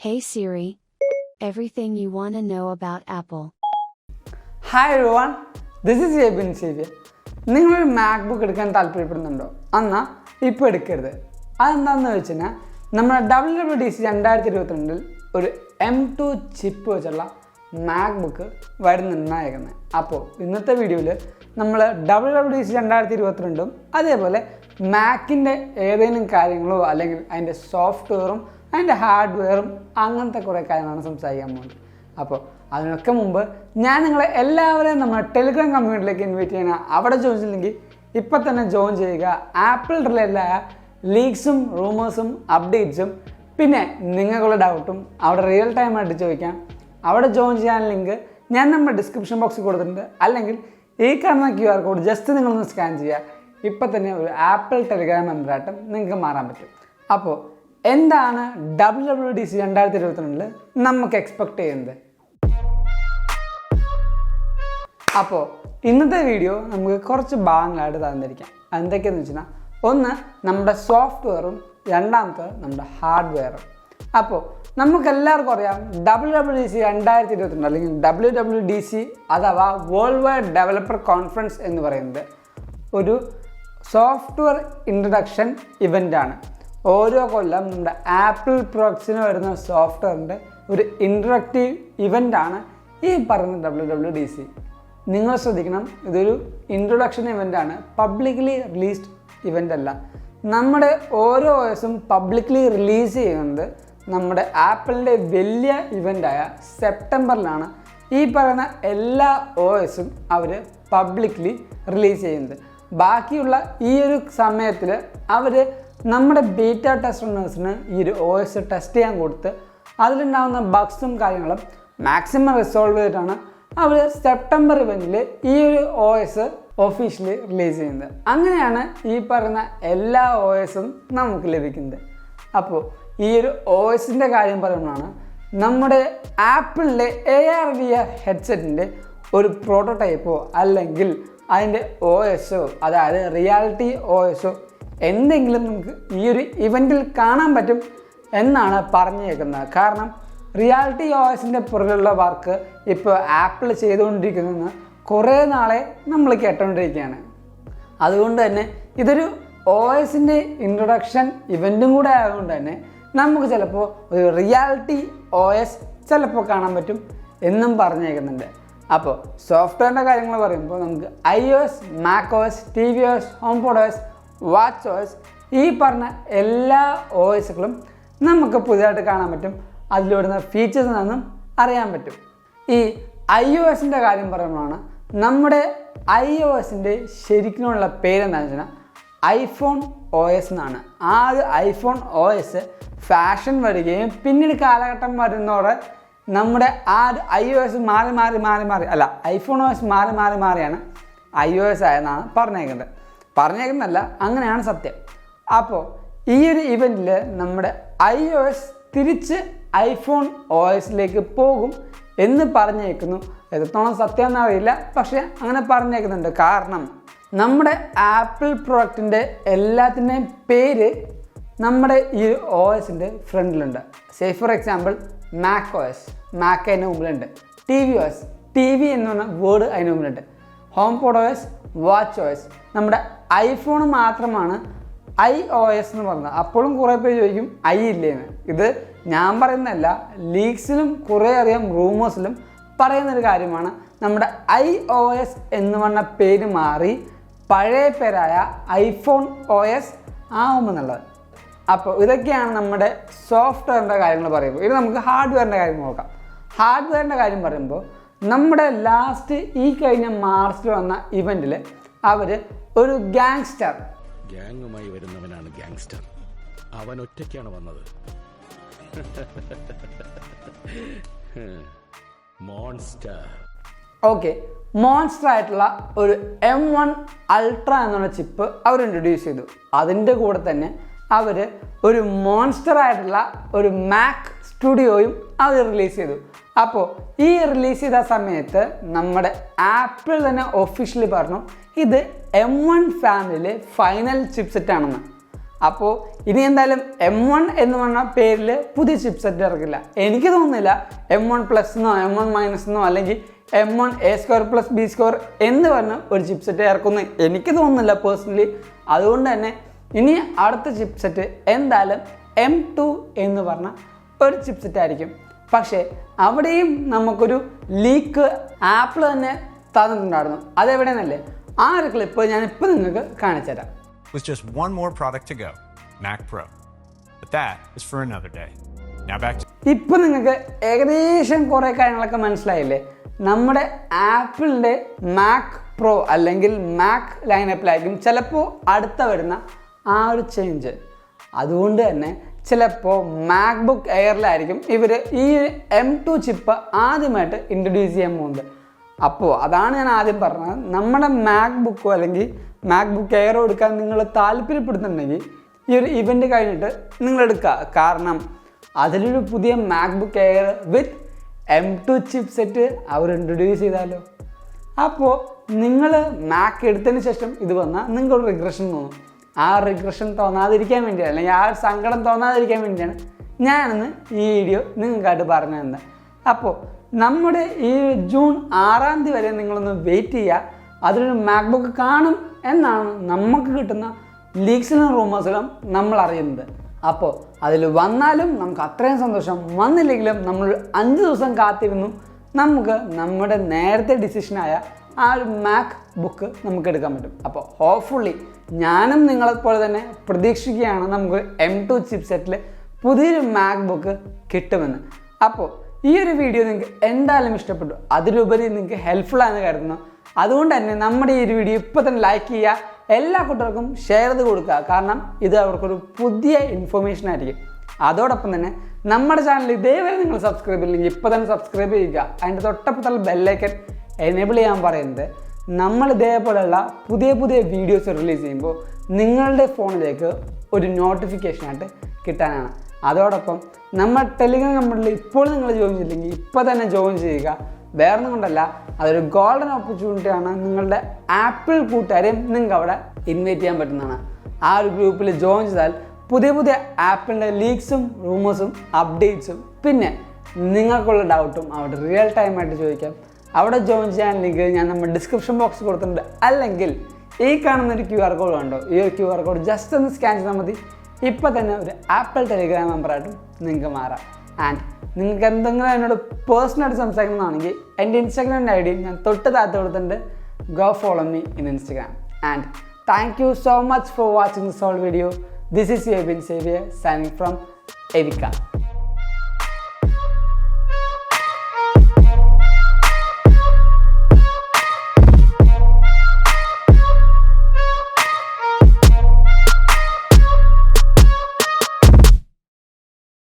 Hey Siri, everything you want to know about Apple. Hi everyone, this is Abin Xavier. നിങ്ങളൊരു MacBook എടുക്കാൻ താല്പര്യപ്പെടുന്നുണ്ടോ? എന്നാൽ ഇപ്പോൾ എടുക്കരുത്. അതെന്താണെന്ന് വെച്ച് കഴിഞ്ഞാൽ നമ്മുടെ WWDC 2022 ഒരു M2 ചിപ്പ് വെച്ചുള്ള മാക്ബുക്ക് വരുന്നുണ്ടായിരിക്കുന്നത്. അപ്പോൾ ഇന്നത്തെ വീഡിയോയിൽ നമ്മൾ WWDC 2022 അതേപോലെ മാക്കിൻ്റെ ഏതെങ്കിലും കാര്യങ്ങളോ അല്ലെങ്കിൽ അതിൻ്റെ സോഫ്റ്റ്വെയറും അതിൻ്റെ ഹാർഡ്വെയറും അങ്ങനത്തെ കുറേ കാര്യങ്ങളാണ് സംസാരിക്കാൻ പോകുന്നത്. അപ്പോൾ അതിനൊക്കെ മുമ്പ് ഞാൻ നിങ്ങളെ എല്ലാവരെയും നമ്മുടെ ടെലിഗ്രാം കമ്മ്യൂണിറ്റിയിലേക്ക് ഇൻവൈറ്റ് ചെയ്യണം. അവിടെ ജോയിൻ ചെയ്തില്ലെങ്കിൽ ഇപ്പം തന്നെ ജോയിൻ ചെയ്യുക. ആപ്പിൾ റിലേറ്റഡായ ലീക്സും റൂമേഴ്സും അപ്ഡേറ്റ്സും പിന്നെ നിങ്ങൾക്കുള്ള ഡൗട്ടും അവിടെ റിയൽ ടൈമായിട്ട് ചോദിക്കാം. അവിടെ ജോയിൻ ചെയ്യാൻ ലിങ്ക് ഞാൻ നമ്മുടെ ഡിസ്ക്രിപ്ഷൻ ബോക്സിൽ കൊടുത്തിട്ടുണ്ട്. അല്ലെങ്കിൽ ഈ കാണുന്ന QR കോഡ് ജസ്റ്റ് നിങ്ങളൊന്ന് സ്കാൻ ചെയ്യുക. ഇപ്പം തന്നെ ഒരു ആപ്പിൾ ടെലിഗ്രാം മെമ്പറായിട്ടും നിങ്ങൾക്ക് മാറാൻ പറ്റും. അപ്പോൾ എന്താണ് WWDC 2022 നമുക്ക് എക്സ്പെക്റ്റ് ചെയ്യുന്നത്? അപ്പോൾ ഇന്നത്തെ വീഡിയോ നമുക്ക് കുറച്ച് ഭാഗങ്ങളായിട്ട് തന്നിരിക്കാം. എന്തൊക്കെയാണെന്ന് വെച്ചാൽ ഒന്ന് നമ്മുടെ സോഫ്റ്റ്വെയറും രണ്ടാമത്തെ നമ്മുടെ ഹാർഡ്വെയറും. അപ്പോൾ നമുക്കെല്ലാവർക്കും അറിയാം WWDC 2022 അല്ലെങ്കിൽ WWDC അഥവാ വേൾഡ് വൈഡ് ഡെവലപ്പർ കോൺഫറൻസ് എന്ന് പറയുന്നത് ഒരു സോഫ്റ്റ്വെയർ ഇൻട്രഡക്ഷൻ ഇവൻ്റാണ്. ഓരോ കൊല്ലം നമ്മുടെ ആപ്പിൾ പ്രൊഡക്ട്സിന് വരുന്ന സോഫ്റ്റ്വെയറിൻ്റെ ഒരു ഇൻട്രക്റ്റീവ് ഇവൻ്റാണ് ഈ പറയുന്ന WWDC. നിങ്ങൾ ശ്രദ്ധിക്കണം, ഇതൊരു ഇൻട്രൊഡക്ഷൻ ഇവൻ്റാണ്, പബ്ലിക്കലി റിലീസ്ഡ് ഇവൻ്റ് അല്ല. നമ്മുടെ ഓരോ OSും പബ്ലിക്കലി റിലീസ് ചെയ്യുന്നത് നമ്മുടെ ആപ്പിളിൻ്റെ വലിയ ഇവൻ്റായ സെപ്റ്റംബറിലാണ് ഈ പറയുന്ന എല്ലാ OSും അവർ പബ്ലിക്കലി റിലീസ് ചെയ്യുന്നത്. ബാക്കിയുള്ള ഈ ഒരു സമയത്തിൽ അവർ നമ്മുടെ ബീറ്റ ടെസ്റ്റേഴ്സിന് ഈ ഒരു OS ടെസ്റ്റ് ചെയ്യാൻ കൊടുത്ത് അതിലുണ്ടാകുന്ന ബഗ്സും കാര്യങ്ങളും മാക്സിമം റിസോൾവ് ചെയ്തിട്ടാണ് അവർ സെപ്റ്റംബർ ഇവൻറ്റിൽ ഈ ഒരു OS ഒഫീഷ്യലി റിലീസ് ചെയ്യുന്നത്. അങ്ങനെയാണ് ഈ പറയുന്ന എല്ലാ OSും നമുക്ക് ലഭിക്കുന്നത്. അപ്പോൾ ഈ ഒരു OSൻ്റെ കാര്യം പറയുമ്പോഴാണ് നമ്മുടെ ആപ്പിളിൻ്റെ AR/VR ഹെഡ്സെറ്റിൻ്റെ ഒരു പ്രോട്ടോടൈപ്പോ അല്ലെങ്കിൽ അതിൻ്റെ OSോ അതായത് റിയാലിറ്റി OSോ എന്തെങ്കിലും നമുക്ക് ഈ ഒരു ഇവൻറ്റിൽ കാണാൻ പറ്റും എന്നാണ് പറഞ്ഞേക്കുന്നത്. കാരണം റിയാലിറ്റി OSൻ്റെ പുറകിലുള്ള വർക്ക് ഇപ്പോൾ ആപ്പിൾ ചെയ്തുകൊണ്ടിരിക്കുന്നതെന്ന് കുറേ നാളെ നമ്മൾ കേട്ടുകൊണ്ടിരിക്കുകയാണ്. അതുകൊണ്ട് തന്നെ ഇതൊരു OSൻ്റെ ഇൻട്രൊഡക്ഷൻ ഇവൻറ്റും കൂടെ ആയതുകൊണ്ട് തന്നെ നമുക്ക് ചിലപ്പോൾ ഒരു റിയാലിറ്റി OS ചിലപ്പോൾ കാണാൻ പറ്റും എന്നും പറഞ്ഞേക്കുന്നുണ്ട്. അപ്പോൾ സോഫ്റ്റ്വെയറിൻ്റെ കാര്യങ്ങൾ പറയുമ്പോൾ നമുക്ക് iOS, macOS, tvOS, HomePodOS, watchOS ഈ പറഞ്ഞ എല്ലാ OSകളും നമുക്ക് പുതിയതായിട്ട് കാണാൻ പറ്റും. അതിലൂടെ ഫീച്ചേഴ്സ് എന്താണെന്നും അറിയാൻ പറ്റും. ഈ iOSൻ്റെ കാര്യം പറയുമ്പോഴാണ് നമ്മുടെ iOSൻ്റെ ശരിക്കുമുള്ള പേരെന്താണെന്ന് വെച്ചാൽ iPhone OS എന്നാണ്. ആ ഒരു iPhone OS ഫാഷൻ വരികയും പിന്നീട് കാലഘട്ടം വരുന്നതോടെ നമ്മുടെ ആ iOS മാറി അല്ല iPhone OS മാറിയാണ് iOS ആയെന്നാണ് പറഞ്ഞേക്കുന്നതല്ല, അങ്ങനെയാണ് സത്യം. അപ്പോൾ ഈ ഒരു ഇവൻറ്റിൽ നമ്മുടെ iOS തിരിച്ച് iPhone OSലേക്ക് പോകും എന്ന് പറഞ്ഞേക്കുന്നു. എത്രത്തോളം സത്യം എന്നറിയില്ല, പക്ഷേ അങ്ങനെ പറഞ്ഞേക്കുന്നുണ്ട്. കാരണം നമ്മുടെ ആപ്പിൾ പ്രൊഡക്റ്റിൻ്റെ എല്ലാത്തിൻ്റെയും പേര് നമ്മുടെ ഈ OSൻ്റെ ഫ്രണ്ടിലുണ്ട്. സേ ഫോർ എക്സാമ്പിൾ macOS, മാക്ക് അതിന് മുമ്പിലുണ്ട്. tvOS, TV എന്ന് പറഞ്ഞ വേർഡ് അതിന് മുമ്പിലുണ്ട്. HomePodOS, watchOS. നമ്മുടെ ഐഫോൺ മാത്രമാണ് iOS എന്ന് പറഞ്ഞത്. അപ്പോഴും കുറേ പേര് ചോദിക്കും ഐ ഇല്ലേന്ന്. ഇത് ഞാൻ പറയുന്നതല്ല, ലീക്സിലും കുറേ അറിയാം റൂമേഴ്സിലും പറയുന്നൊരു കാര്യമാണ്. നമ്മുടെ iOS എന്ന് പറഞ്ഞ പേര് മാറി പഴയ പേരായ iPhone OS ആവുമെന്നുള്ളത്. അപ്പോൾ ഇതൊക്കെയാണ് നമ്മുടെ സോഫ്റ്റ്വെയറിൻ്റെ കാര്യങ്ങൾ പറയുമ്പോൾ. ഇത് നമുക്ക് ഹാർഡ്വെയറിൻ്റെ കാര്യം നോക്കാം. ഹാർഡ്വെയറിൻ്റെ കാര്യം പറയുമ്പോൾ നമ്മുടെ ലാസ്റ്റ് ഈ കഴിഞ്ഞ മാർച്ചിൽ വന്ന ഇവൻറ്റിൽ അവർ ഒരു ഗ്യാങ്ങുമായി വരുന്നവനാണ് ഗ്യാങ്സ്റ്റർ. അവൻ ഒറ്റയ്ക്കാണ് വന്നത്. മോൺസ്റ്റർ ആയിട്ടുള്ള ഒരു M1 Ultra എന്നുള്ള ചിപ്പ് അവർ ഇൻട്രൊഡ്യൂസ് ചെയ്തു. അതിൻ്റെ കൂടെ തന്നെ അവർ ഒരു മോൺസ്റ്റർ ആയിട്ടുള്ള ഒരു മാക് സ്റ്റുഡിയോയും അവർ റിലീസ് ചെയ്തു. അപ്പോൾ ഈ റിലീസ് ചെയ്ത സമയത്ത് നമ്മുടെ ആപ്പിൾ തന്നെ ഒഫീഷ്യലി പറഞ്ഞു ഇത് M1 ഫാമിലിയിലെ ഫൈനൽ ചിപ്സെറ്റ് ആണെന്ന്. അപ്പോൾ ഇനി എന്തായാലും M1 എന്ന് പറഞ്ഞ പേരിൽ പുതിയ ചിപ്സെറ്റ് ഇറക്കില്ല. എനിക്ക് തോന്നുന്നില്ല M1+ എന്നോ M1- എന്നോ അല്ലെങ്കിൽ M1A²+B² എന്ന് പറഞ്ഞ ഒരു ചിപ്സെറ്റ് ഇറക്കുന്നു എനിക്ക് തോന്നുന്നില്ല പേഴ്സണലി. അതുകൊണ്ട് തന്നെ ഇനി അടുത്ത ചിപ്സെറ്റ് എന്തായാലും M2 എന്ന് പറഞ്ഞ ഒരു ചിപ്സെറ്റ് ആയിരിക്കും. പക്ഷേ അവിടെയും നമുക്കൊരു ലീക്ക് ആപ്പിൾ തന്നെ തന്നിട്ടുണ്ടായിരുന്നു. അതെവിടെയെന്നല്ലേ, ആ ഒരു ക്ലിപ്പ് ഞാനിപ്പോൾ നിങ്ങൾക്ക് കാണിച്ചു തരാം. With just one more product to go, Mac Pro. But that is for another day. Now back to... ഇപ്പോൾ നിങ്ങൾക്ക് ഏകദേശം കുറേ കാര്യങ്ങളൊക്കെ മനസ്സിലായില്ലേ? നമ്മുടെ ആപ്പിളിൻ്റെ മാക് പ്രോ അല്ലെങ്കിൽ മാക് ലൈനപ്പിലായിരിക്കും ചിലപ്പോൾ അടുത്ത വരുന്ന ആ ഒരു ചേഞ്ച്. അതുകൊണ്ട് തന്നെ ചിലപ്പോൾ മാക്ബുക്ക് എയറിലായിരിക്കും ഇവർ ഈ M2 ചിപ്പ് ആദ്യമായിട്ട് ഇൻട്രൊഡ്യൂസ് ചെയ്യാൻ പോകുന്നത്. അപ്പോൾ അതാണ് ഞാൻ ആദ്യം പറഞ്ഞത്, നമ്മുടെ മാക്ബുക്കോ അല്ലെങ്കിൽ മാക്ബുക്ക് എയറോ എടുക്കാൻ നിങ്ങൾ താല്പര്യപ്പെടുന്നുണ്ടെങ്കിൽ ഈ ഒരു ഇവൻ്റ് കഴിഞ്ഞിട്ട് നിങ്ങൾ എടുക്കുക. കാരണം അതിലൊരു പുതിയ MacBook air with M2 chipset our introduce ചെയ്താലോ. അപ്പോൾ നിങ്ങൾ മാക് എടുത്തതിന് ശേഷം ഇത് വന്നാൽ നിങ്ങൾക്കൊരു റിഗ്രഷൻ തോന്നും. ആ റിഗ്രഷൻ തോന്നാതിരിക്കാൻ വേണ്ടിയാണ്, അല്ലെങ്കിൽ ആ ഒരു സങ്കടം തോന്നാതിരിക്കാൻ വേണ്ടിയാണ് ഞാനിന്ന് ഈ വീഡിയോ നിങ്ങൾക്കായിട്ട് പറഞ്ഞു തന്നത്. അപ്പോൾ നമ്മുടെ ഈ ജൂൺ 6 വരെ നിങ്ങളൊന്ന് വെയിറ്റ് ചെയ്യുക. അതിലൊരു മാക്ബുക്ക് കാണും എന്നാണ് നമുക്ക് കിട്ടുന്ന ലീക്സിലും റൂമേഴ്സിലും നമ്മൾ അറിയുന്നത്. അപ്പോൾ അതിൽ വന്നാലും നമുക്ക് അത്രയും സന്തോഷം, വന്നില്ലെങ്കിലും നമ്മൾ 5 ദിവസം കാത്തിരുന്നു നമുക്ക് നമ്മുടെ നേരത്തെ ഡിസിഷനായ ആ ഒരു മാക് ബുക്ക് നമുക്ക് എടുക്കാൻ പറ്റും. അപ്പോൾ ഹോപ്പ്ഫുള്ളി ഞാനും നിങ്ങളെപ്പോലെ തന്നെ പ്രതീക്ഷിക്കുകയാണ് നമുക്ക് M2 ചിപ്സെറ്റിൽ പുതിയൊരു മാക് ബുക്ക് കിട്ടുമെന്ന്. അപ്പോൾ ഈ ഒരു വീഡിയോ നിങ്ങൾക്ക് എന്തായാലും ഇഷ്ടപ്പെട്ടു, അതിലുപരി നിങ്ങൾക്ക് ഹെൽപ്ഫുൾ ആണെന്ന് കരുതുന്നു. അതുകൊണ്ട് തന്നെ നമ്മുടെ ഈ ഒരു വീഡിയോ ഇപ്പോൾ തന്നെ ലൈക്ക് ചെയ്യുക, എല്ലാ കുട്ടികൾക്കും ഷെയർ ചെയ്ത് കൊടുക്കുക. കാരണം ഇത് അവർക്കൊരു പുതിയ ഇൻഫർമേഷൻ ആയിരിക്കും. അതോടൊപ്പം തന്നെ നമ്മുടെ ചാനൽ ഇതേവരെ നിങ്ങൾ സബ്സ്ക്രൈബ് ചെയ്യില്ലെങ്കിൽ ഇപ്പോൾ തന്നെ സബ്സ്ക്രൈബ് ചെയ്യുക. അതിൻ്റെ തൊട്ടപ്പുറത്തുള്ള ബെല്ലൈക്കൻ എനേബിൾ ചെയ്യാൻ പറയുന്നത് നമ്മൾ ഇതേപോലെയുള്ള പുതിയ വീഡിയോസ് റിലീസ് ചെയ്യുമ്പോൾ നിങ്ങളുടെ ഫോണിലേക്ക് ഒരു നോട്ടിഫിക്കേഷനായിട്ട് കിട്ടാനാണ്. അതോടൊപ്പം നമ്മൾ ടെലിഗ്രാം കമ്മ്യൂണിറ്റിയിൽ ഇപ്പോൾ നിങ്ങൾ ജോയിൻ ചെയ്തില്ലെങ്കിൽ ഇപ്പോൾ തന്നെ ജോയിൻ ചെയ്യുക. വേറൊന്നും കൊണ്ടല്ല, അതൊരു ഗോൾഡൻ ഓപ്പർച്യൂണിറ്റിയാണ്. നിങ്ങളുടെ ആപ്പിൾ കൂട്ടുകാരെയും നിങ്ങൾക്ക് അവിടെ ഇൻവൈറ്റ് ചെയ്യാൻ പറ്റുന്നതാണ്. ആ ഒരു ഗ്രൂപ്പിൽ ജോയിൻ ചെയ്താൽ പുതിയ ആപ്പിളിൻ്റെ ലീക്സും റൂമേഴ്സും അപ്ഡേറ്റ്സും പിന്നെ നിങ്ങൾക്കുള്ള ഡൗട്ടും അവിടെ റിയൽ ടൈമായിട്ട് ചോദിക്കാം. അവിടെ ജോയിൻ ചെയ്യാൻ ലിങ്ക് ഞാൻ നമ്മുടെ ഡിസ്ക്രിപ്ഷൻ ബോക്സിൽ കൊടുത്തിട്ടുണ്ട്. അല്ലെങ്കിൽ ഈ കാണുന്നൊരു QR കോഡ് കണ്ടോ, ഈ ഒരു QR കോഡ് ജസ്റ്റ് ഒന്ന് സ്കാൻ ചെയ്താൽ മതി. ഇപ്പോൾ തന്നെ ഒരു ആപ്പിൾ ടെലിഗ്രാം മെമ്പറായിട്ടും നിങ്ങൾക്ക് മാറാം. ആൻഡ് നിങ്ങൾക്ക് എന്തെങ്കിലും എന്നോട് പേഴ്സണലായിട്ട് സംസാരിക്കുന്നതാണെങ്കിൽ എൻ്റെ ഇൻസ്റ്റാഗ്രാമിൻ്റെ ID ഞാൻ തൊട്ട് താഴത്ത് കൊടുത്തിട്ടുണ്ട്. Go follow me in Instagram. And thank you so much for watching this whole video. This is Abin Xavier signing from Avica.